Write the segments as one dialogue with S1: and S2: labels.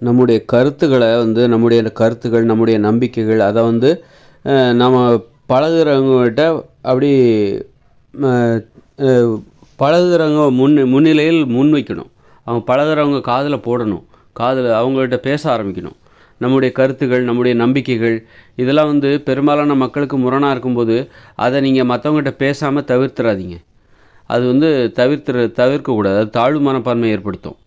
S1: நம்முடைய கருத்துக்களை வந்து நம்முடைய நம்பிக்கைகள் அதை வந்து நம்ம பழகுறவங்ககிட்ட அப்படி ம பழகுறவங்க முன்னிலையில் முன்வைக்கணும். அவங்க பழகுறவங்க காதில் போடணும். அவங்கள்ட்ட பேச ஆரம்பிக்கணும். நம்முடைய கருத்துக்கள், நம்முடைய நம்பிக்கைகள் இதெல்லாம் வந்து பெரும்பாலான மக்களுக்கு முரணாக இருக்கும்போது அதை நீங்கள் மற்றவங்ககிட்ட பேசாமல் தவிர்த்துறாதீங்க. அது வந்து தவிர்க்கக்கூடாது. அது தாழ்வு மனப்பான்மை ஏற்படுத்தும்.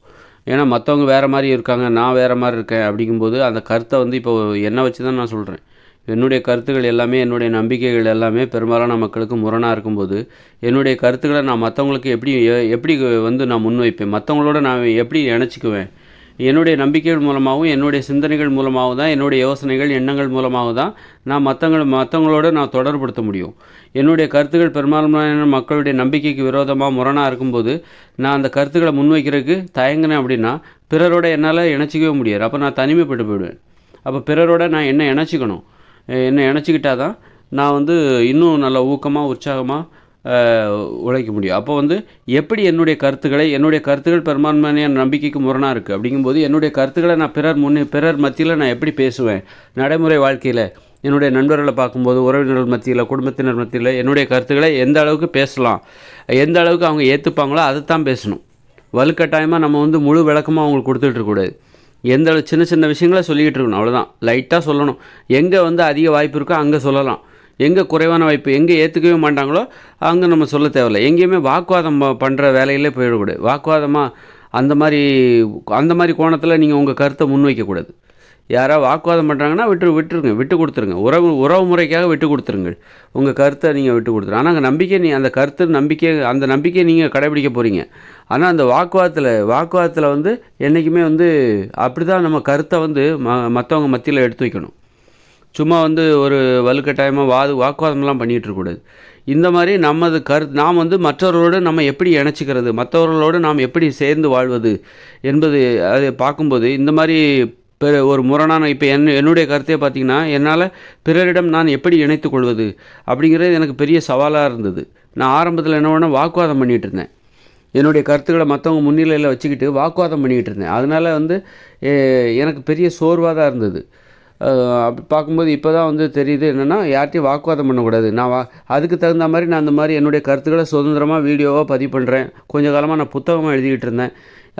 S1: ஏன்னா மற்றவங்க வேறு மாதிரி இருக்காங்க, நான் வேறு மாதிரி இருக்கேன் அப்படிங்கும்போது அந்த கருத்தை வந்து இப்போ என்னை வச்சு தான் நான் சொல்கிறேன். என்னுடைய கருத்துக்கள் எல்லாமே, என்னுடைய நம்பிக்கைகள் எல்லாமே பெரும்பாலான மக்களுக்கு முரணாக இருக்கும்போது என்னுடைய கருத்துக்களை நான் மற்றவங்களுக்கு எப்படி வந்து நான் முன்வைப்பேன், மற்றவங்களோட நான் எப்படி இணைச்சிக்குவேன். என்னுடைய நம்பிக்கைகள் மூலமாகவும் என்னுடைய சிந்தனைகள் மூலமாக தான், என்னுடைய யோசனைகள் எண்ணங்கள் மூலமாக தான் நான் மற்றவங்களோட நான் தொடர்படுத்த முடியும். என்னுடைய கருத்துக்கள் பெரும்பாலான மக்களுடைய நம்பிக்கைக்கு விரோதமாக முரணாக இருக்கும்போது நான் அந்த கருத்துக்களை முன்வைக்கிறதுக்கு தயங்கினேன் அப்படின்னா பிறரோட என்னால் இணைச்சிக்கவே முடியாது. அப்போ நான் தனிமைப்பட்டு போயிடுவேன். அப்போ பிறரோட நான் என்ன இணைச்சிக்கணும். என்னை இணைச்சிக்கிட்டால் தான் நான் வந்து இன்னும் நல்ல ஊக்கமாக உற்சாகமாக உழைக்க முடியும். அப்போ வந்து எப்படி என்னுடைய கருத்துக்கள் பெரும்பான்மையான நம்பிக்கைக்கு முரணாக இருக்குது அப்படிங்கும்போது என்னுடைய கருத்துக்களை நான் பிறர் மத்தியில் நான் எப்படி பேசுவேன். நடைமுறை வாழ்க்கையில் என்னுடைய நண்பர்களை பார்க்கும்போது, உறவினர்கள் மத்தியில், குடும்பத்தினர் மத்தியில் என்னுடைய கருத்துக்களை எந்த அளவுக்கு பேசலாம், எந்த அளவுக்கு அவங்க ஏற்றுப்பாங்களோ அதைத்தான் பேசணும். வலுக்கட்டாயமாக நம்ம வந்து முழு விளக்கமாக அவங்களுக்கு கொடுத்துட்ருக்கக்கூடாது. எந்த அளவு சின்ன சின்ன விஷயங்களை சொல்லிக்கிட்டு இருக்கணும், அவ்வளோதான். லைட்டாக சொல்லணும். எங்கே வந்து அதிக வாய்ப்பு இருக்கோ அங்கே சொல்லலாம். எங்கே குறைவான வாய்ப்பு, எங்கே ஏற்றுக்கவே மாட்டாங்களோ அங்கே நம்ம சொல்ல தேவையில்லை. எங்கேயுமே வாக்குவாதம் பண்ணுற வேலையிலே போயிடக்கூடாது. வாக்குவாதமாக அந்த மாதிரி கோணத்தில் நீங்கள் உங்கள் கருத்தை முன்வைக்கக்கூடாது. யாராவது வாக்குவாதம் பண்ணுறாங்கன்னா விட்டு கொடுத்துருங்க. உறவு முறைக்காக விட்டு கொடுத்துருங்க. உங்கள் கருத்தை நீங்கள் விட்டு கொடுத்துருங்க. ஆனால் அந்த நம்பிக்கையை நீங்கள் கடைபிடிக்க போகிறீங்க. ஆனால் அந்த வாக்குவாதத்தில் வந்து என்றைக்குமே வந்து அப்படி தான் நம்ம கருத்தை வந்து மற்றவங்க மத்தியில் எடுத்து வைக்கணும். சும்மா வந்து ஒரு வலுக்கட்டாயமாக வாக்குவாதம்லாம் பண்ணிகிட்டு இருக்கக்கூடாது. இந்த மாதிரி நாம் வந்து மற்றவர்களோடு நம்ம எப்படி இணைச்சிக்கிறது, மற்றவர்களோடு நாம் எப்படி சேர்ந்து வாழ்வது என்பது அதை பார்க்கும்போது இந்த மாதிரி ஒரு முரணான இப்போ என்னுடைய கருத்தையே பார்த்திங்கன்னா, என்னால் பிறரிடம் நான் எப்படி இணைத்து கொள்வது அப்படிங்கிறது எனக்கு பெரிய சவாலாக இருந்தது. நான் ஆரம்பத்தில் என்ன பண்ண வாக்குவாதம் பண்ணிகிட்டு இருந்தேன். என்னுடைய கருத்துக்களை மற்றவங்க முன்னிலையில் வச்சுக்கிட்டு வாக்குவாதம் பண்ணிகிட்டு இருந்தேன். அதனால் வந்து எனக்கு பெரிய சோர்வாக தான் இருந்தது. அப்படி பார்க்கும்போது இப்போ தான் வந்து தெரியுது என்னென்னா, யார்கிட்டையும் வாக்குவாதம் பண்ணக்கூடாது. அதுக்கு தகுந்த மாதிரி நான் அந்த மாதிரி என்னுடைய கருத்துக்களை சுதந்திரமாக வீடியோவாக பதிவு பண்ணுறேன். கொஞ்ச காலமாக நான் புத்தகமாக எழுதிக்கிட்டு இருந்தேன்.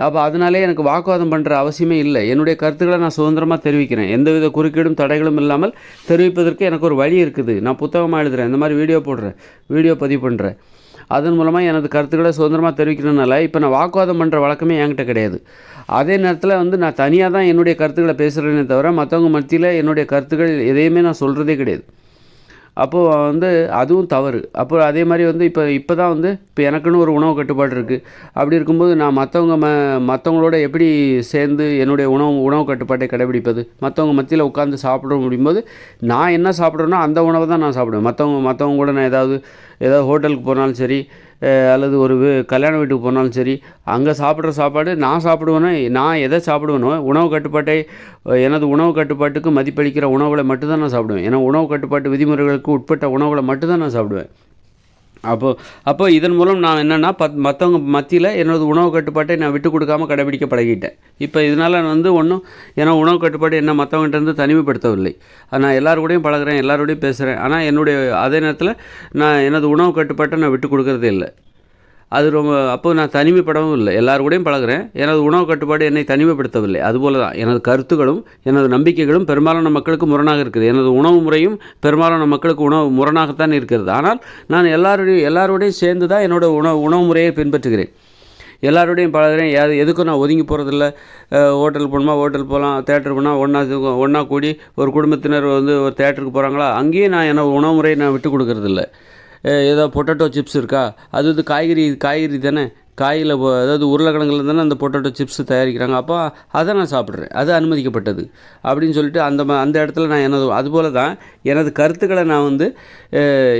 S1: அப்போ அதனாலே எனக்கு வாக்குவாதம் பண்ணுற அவசியமே இல்லை. என்னுடைய கருத்துக்களை நான் சுதந்திரமாக தெரிவிக்கிறேன். எந்தவித குறுக்கீடும் தடைகளும் இல்லாமல் தெரிவிப்பதற்கு எனக்கு ஒரு வழி இருக்குது. நான் புத்தகமாக எழுதுகிறேன், இந்த மாதிரி வீடியோ பதிவு பண்ணுறேன். அதன் மூலமாக எனது கருத்துக்களை சுதந்திரமாக தெரிவிக்கிறதுனால இப்போ நான் வாக்குவாதம் பண்ணுற வழக்கமே என்கிட்ட கிடையாது. அதே நேரத்தில் வந்து நான் தனியாக தான் என்னுடைய கருத்துக்களை பேசுகிறேனே தவிர மற்றவங்க மத்தியில் என்னுடைய கருத்துக்கள் எதையுமே நான் சொல்கிறதே கிடையாது. அப்போது வந்து அதுவும் தவறு. அப்புறம் அதே மாதிரி வந்து இப்போ தான் வந்து இப்போ எனக்குன்னு ஒரு உணவு கட்டுப்பாடு இருக்குது. அப்படி இருக்கும்போது நான் மற்றவங்களோட எப்படி சேர்ந்து என்னுடைய உணவு கட்டுப்பாட்டை கடைபிடிப்பது, மற்றவங்க மத்தியில் உட்காந்து சாப்பிட முடியும்போது நான் என்ன சாப்பிட்றேனோ அந்த உணவை தான் நான் சாப்பிடுவேன். மற்றவங்க கூட நான் ஏதாவது ஹோட்டலுக்கு போனாலும் சரி, அல்லது ஒரு கல்யாண வீட்டுக்கு போனாலும் சரி, அங்கே சாப்பிட்ற சாப்பாடு நான் சாப்பிடுவேனோ, நான் எதை சாப்பிடுவேனோ எனது உணவு கட்டுப்பாட்டுக்கு மதிப்பளிக்கிற உணவுகளை மட்டும்தான் நான் சாப்பிடுவேன். ஏன்னா உணவு கட்டுப்பாட்டு விதிமுறைகளுக்கு உட்பட்ட உணவுகளை மட்டும்தான் நான் சாப்பிடுவேன். அப்போ இதன் மூலம் நான் என்னென்னா மற்றவங்க மத்தியில் என்னோடய உணவு கட்டுப்பாட்டை நான் விட்டு கொடுக்காமல் கடைபிடிக்க பழகிட்டேன். இப்போ இதனால் வந்து ஏன்னா உணவு கட்டுப்பாடு என்ன மற்றவங்ககிட்ட தனிமைப்படுத்தவில்லை. நான் எல்லாருக்கூடையும் பழகிறேன், எல்லாரோடையும் பேசுகிறேன். ஆனால் அதே நேரத்தில் நான் எனது உணவு கட்டுப்பாட்டை நான் விட்டு கொடுக்குறதே இல்லை. அப்போது நான் தனிமைப்படவும் இல்லை. எல்லாருக்கூடையும் பழகிறேன். எனது உணவு கட்டுப்பாடு என்னை தனிமைப்படுத்தவில்லை. அதுபோல் தான் எனது கருத்துக்களும் எனது நம்பிக்கைகளும் பெரும்பாலான மக்களுக்கு முரணாக இருக்குது. எனது உணவு முறையும் பெரும்பாலான மக்களுக்கு முரணாகத்தான் இருக்கிறது. ஆனால் நான் எல்லாரோடையும் சேர்ந்து தான் என்னோடய உணவு முறையை பின்பற்றுகிறேன். எல்லாரோடையும் பழகிறேன். எதுக்கும் நான் ஒதுங்கி போகிறதில்ல. ஹோட்டல் போகலாம், தேட்டர் போனால் ஒன்றா கூடி ஒரு குடும்பத்தினர் வந்து ஒரு தேட்டருக்கு போகிறாங்களா, அங்கேயும் நான் என்னோடய உணவு முறையை நான் விட்டு கொடுக்கறதில்ல. ஏதோ பொட்டேட்டோ சிப்ஸ் இருக்கா, அது காய்கறி தானே, அதாவது உருளைக்கிழங்குல தானே அந்த பொட்டேட்டோ சிப்ஸ் தயாரிக்கிறாங்க, அப்போ அதை நான் சாப்பிட்றேன், அது அனுமதிக்கப்பட்டது அப்படின்னு சொல்லிட்டு அந்த இடத்துல நான் அதுபோல் தான் எனது கருத்துக்களை நான் வந்து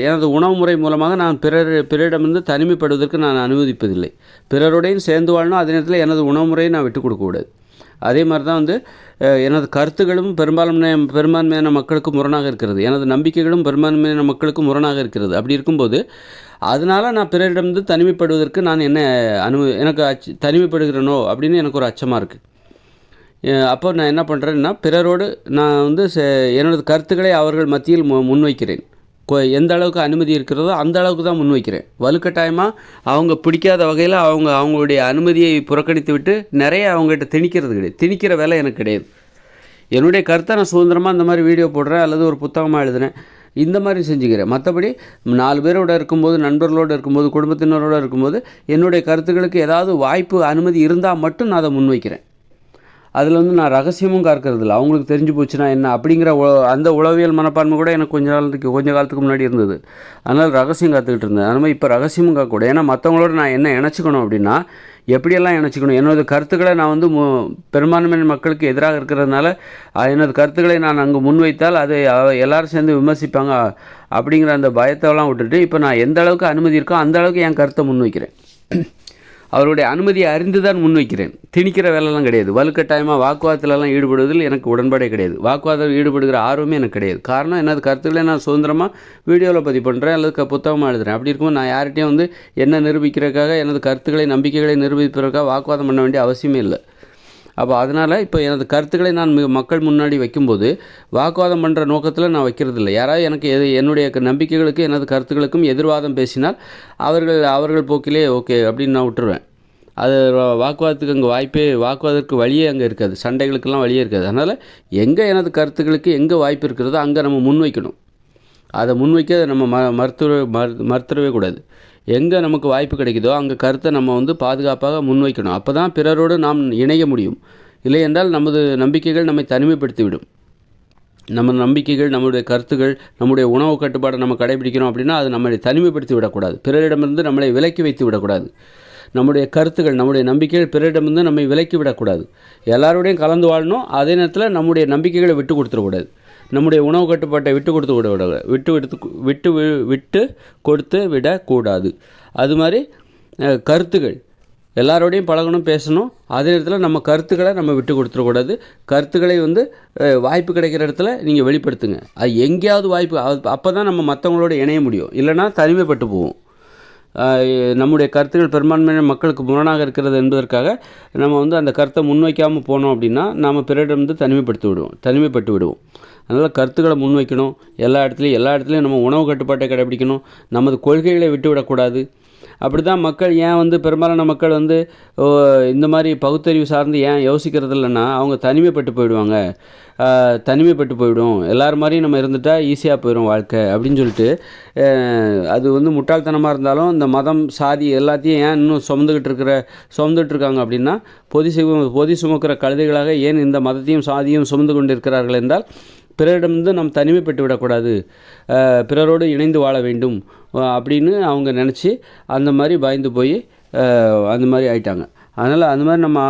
S1: எனது உணவு முறை மூலமாக நான் பிறரிடமிருந்து தனிமைப்படுவதற்கு நான் அனுமதிப்பதில்லை. பிறருடையும் சேர்ந்து வாழணும், அதே நேரத்தில் எனது உணவு முறையை நான் விட்டு கொடுக்கக்கூடாது. அதே மாதிரி தான் வந்து எனது கருத்துக்களும் பெரும்பான்மையான மக்களுக்கு முரணாக இருக்கிறது. எனது நம்பிக்கைகளும் பெரும்பான்மையான மக்களுக்கு முரணாக இருக்கிறது. அப்படி இருக்கும்போது அதனால் நான் பிறரிடமிருந்து தனிமைப்படுவதற்கு நான் எனக்கு தனிமைப்படுகிறேனோ அப்படின்னு எனக்கு ஒரு அச்சமாக இருக்குது. அப்போ நான் என்ன பண்ணுறேன்னா, பிறரோடு நான் வந்து என்னோடய கருத்துக்களை அவர்கள் மத்தியில் முன்வைக்கிறேன். எந்த அளவுக்கு அனுமதி இருக்கிறதோ அந்த அளவுக்கு தான் முன்வைக்கிறேன். வலுக்கட்டாயமாக அவங்க பிடிக்காத வகையில் அவங்களுடைய அனுமதியை புறக்கணித்து விட்டு நிறைய அவங்ககிட்ட திணிக்கிறது கிடையாது. திணிக்கிற வேலை எனக்கு கிடையாது. என்னுடைய கருத்தை நான் சுதந்திரமாக இந்த மாதிரி வீடியோ போடுறேன் அல்லது ஒரு புத்தகமாக எழுதுனேன், இந்த மாதிரி செஞ்சுக்கிறேன். மற்றபடி 4 பேரோடு இருக்கும்போது, நண்பர்களோடு இருக்கும்போது, குடும்பத்தினரோடு இருக்கும்போது என்னுடைய கருத்துக்களுக்கு ஏதாவது வாய்ப்பு அனுமதி இருந்தால் மட்டும் நான் அதை முன்வைக்கிறேன். அதில் வந்து நான் ரகசியமும் காக்கிறதில்ல. அவங்களுக்கு தெரிஞ்சு போச்சுன்னா என்ன அப்படிங்கிற அந்த உளவியல் மனப்பான்மை கூட எனக்கு கொஞ்ச காலத்துக்கு முன்னாடி இருந்தது. அதனால் ரகசியம் காத்துக்கிட்டு இருந்தேன். அது மாதிரி இப்போ ரகசியமும் காக்கக்கூடாது. ஏன்னா மற்றவங்களோட நான் என்ன இணைச்சிக்கணும் அப்படின்னா, எப்படியெல்லாம் இணைச்சிக்கணும், என்னோடய கருத்துக்களை நான் வந்து பெரும்பான்மையான மக்களுக்கு எதிராக இருக்கிறதுனால எனது கருத்துக்களை நான் அங்கே முன்வைத்தால் அதை எல்லோரும் சேர்ந்து விமர்சிப்பாங்க அப்படிங்கிற அந்த பயத்தெல்லாம் விட்டுட்டு, இப்போ நான் எந்த அளவுக்கு அனுமதி இருக்கோ அந்த அளவுக்கு என் கருத்தை முன்வைக்கிறேன். அவருடைய அனுமதியை அறிந்து தான் முன்வைக்கிறேன். திணிக்கிற வேலைலாம் கிடையாது. வலுக்கட்டாயமாக வாக்குவாதத்திலலாம் ஈடுபடுவதில் எனக்கு உடன்பாடே கிடையாது. வாக்குவாதம் ஈடுபடுகிற ஆர்வமே எனக்கு கிடையாது. காரணம் எனது கருத்துக்களை நான் சுதந்திரமாக வீடியோவில் பதிவு பண்ணுறேன் அல்லது புத்தகமாக எழுதுகிறேன். அப்படி இருக்கும்போது நான் யார்கிட்டையும் வந்து என்ன நிரூபிக்கிறதுக்காக, எனது கருத்துக்களை நம்பிக்கைகளை நிரூபிப்பதற்காக வாக்குவாதம் பண்ண வேண்டிய அவசியமே இல்லை. அப்போ அதனால் இப்போ எனது கருத்துக்களை நான் மக்கள் முன்னாடி வைக்கும்போது வாக்குவாதம் பண்ணுற நோக்கத்தில் நான் வைக்கிறதில்லை. யாராவது எனக்கு என்னுடைய நம்பிக்கைகளுக்கு எனது கருத்துக்களுக்கும் எதிர்வாதம் பேசினால் அவர்கள் போக்கிலே ஓகே அப்படின்னு நான் விட்டுருவேன். அது வாக்குவாதத்துக்கு அங்கே வாக்குவாதத்துக்கு வழியே அங்கே இருக்காது, சண்டைகளுக்கெல்லாம் வழியே இருக்காது. அதனால் எங்கே எனது கருத்துக்களுக்கு எங்கே வாய்ப்பு இருக்கிறதோ அங்கே நம்ம முன்வைக்கணும். அதை முன்வைக்க நம்ம மறுத்துடவே கூடாது. எங்கே நமக்கு வாய்ப்பு கிடைக்குதோ அங்கே கருத்தை நம்ம வந்து பாதுகாப்பாக முன்வைக்கணும். அப்போ தான் பிறரோடு நாம் இணைய முடியும். இல்லை என்றால் நமது நம்பிக்கைகள் நம்மை தனிமைப்படுத்திவிடும். நம்ம நம்பிக்கைகள், நம்முடைய கருத்துக்கள், நம்முடைய உணவு கட்டுப்பாடை நம்ம கடைபிடிக்கணும் அப்படின்னா அது நம்மளை தனிமைப்படுத்தி விடக்கூடாது. பிறரிடமிருந்து நம்மளை விலக்கி வைத்து விடக்கூடாது. நம்முடைய கருத்துக்கள், நம்முடைய நம்பிக்கைகள் பிறரிடமிருந்து நம்மை விலக்கி விடக்கூடாது. எல்லாரோடையும் கலந்து வாழணும். அதே நேரத்தில் நம்முடைய நம்பிக்கைகளை விட்டு கொடுத்துடக்கூடாது. நம்முடைய உணவு கட்டுப்பாட்டை விட்டு கொடுத்து விடக்கூடாது. அது மாதிரி கருத்துக்கள் எல்லாரோடையும் பழகணும், பேசணும். அதே நேரத்தில் நம்ம கருத்துக்களை நம்ம விட்டு கொடுத்துடக்கூடாது. கருத்துக்களை வந்து வாய்ப்பு கிடைக்கிற இடத்துல நீங்கள் வெளிப்படுத்துங்க. அது எங்கேயாவது வாய்ப்பு, அப்போ தான் நம்ம மற்றவங்களோட இணைய முடியும். இல்லைனா தனிமைப்பட்டு போவோம். நம்முடைய கருத்துக்கள் பெரும்பான்மையான மக்களுக்கு முரணாக இருக்கிறது என்பதற்காக நம்ம வந்து அந்த கருத்தை முன்வைக்காமல் போனோம் அப்படின்னா நாம் பிறரிடமிருந்து தனிமைப்பட்டு விடுவோம். அதனால் கருத்துக்களை முன்வைக்கணும். எல்லா இடத்துலையும் நம்ம உணவு கட்டுப்பாட்டை கடைபிடிக்கணும். நமது கொள்கைகளை விட்டுவிடக்கூடாது. அப்படி தான் மக்கள் ஏன் வந்து பெரும்பாலான மக்கள் வந்து இந்த மாதிரி பகுத்தறிவு சார்ந்து ஏன் யோசிக்கிறது இல்லைன்னா, அவங்க தனிமைப்பட்டு போயிடும். எல்லோரும் மாதிரியும் நம்ம இருந்துட்டால் ஈஸியாக போயிடும் வாழ்க்கை அப்படின்னு சொல்லிட்டு, அது வந்து முட்டாள்தனமாக இருந்தாலும் இந்த மதம், சாதி எல்லாத்தையும் ஏன் இன்னும் சுமந்துக்கிட்டு இருக்காங்க அப்படின்னா, பொதி சுமக்கிற கழுதைகளாக ஏன் இந்த மதத்தையும் சாதியும் சுமந்து கொண்டு இருக்கிறார்கள் என்றால், பிறரிடமிருந்து நாம் தனிமைப்பட்டு விடக்கூடாது, பிறரோடு இணைந்து வாழ வேண்டும் அப்படின்னு அவங்க நினச்சி அந்த மாதிரி பயந்து போய் அந்த மாதிரி ஆயிட்டாங்க. அதனால் அந்த மாதிரி நம்ம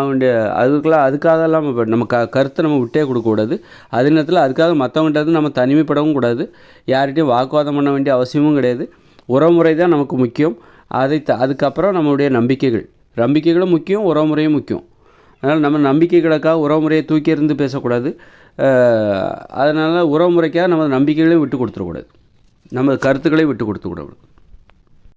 S1: அதுக்காகலாம் நம்ம கருத்தை நம்ம விட்டே கொடுக்கக்கூடாது. அதே நேரத்தில் அதுக்காக மற்றவங்கள்ட்ட நம்ம தனிமைப்படவும் கூடாது. யார்கிட்டையும் வாக்குவாதம் பண்ண வேண்டிய அவசியமும் கிடையாது. உறவுமுறை தான் நமக்கு முக்கியம். அதுக்கப்புறம் நம்மளுடைய நம்பிக்கைகளும் முக்கியம், உறவுமுறையும் முக்கியம். அதனால் நம்ம நம்பிக்கைகளுக்காக உறவுமுறையை தூக்கி எறிந்து பேசக்கூடாது. அதனால் உறவுமுறைக்காக நம்ம நம்பிக்கைகளையும் விட்டு கொடுத்துடக்கூடாது, நம்ம கருத்துக்களையும் விட்டு கொடுத்துக்கூடாது.